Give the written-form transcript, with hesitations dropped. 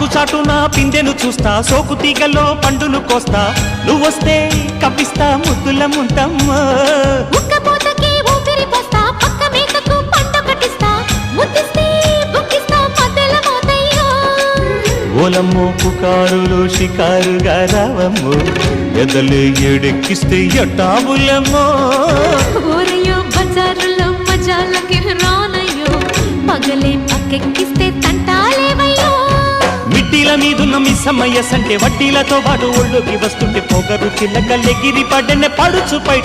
చాటున పిందెను చూస్తా, సోకు తీగల్లో పండును కోస్తా, నువ్వొస్తే కప్పిస్తా ముద్దుల ముంతమ్మో. ఉక్కపోతకి ఊపిరి పోస్తా, పక్క మేకకు పంట కట్టిస్తా, ముద్దిస్తే బుక్కిస్తా మధ్యల మోతయ్యో. ఓలమ్మో పుకారులు షికారుగా రావమ్మో, ఎదలు ఎడెక్కిస్తే ఎట్టాబులమ్మో. ఊరయ్యో బజారులో మజాలకి రానయ్యో, పగలే పక్కెక్కిస్తే తంటాలేవయ్యో. మిట్టిల మీదున్న మిస్సమ్మయ్య సంటే వడ్డీలతో పాటు ఒళ్ళోకి వస్తుంటే పొగరు చిల్లకల్లెగిరి పడ్డనే పడుచు పై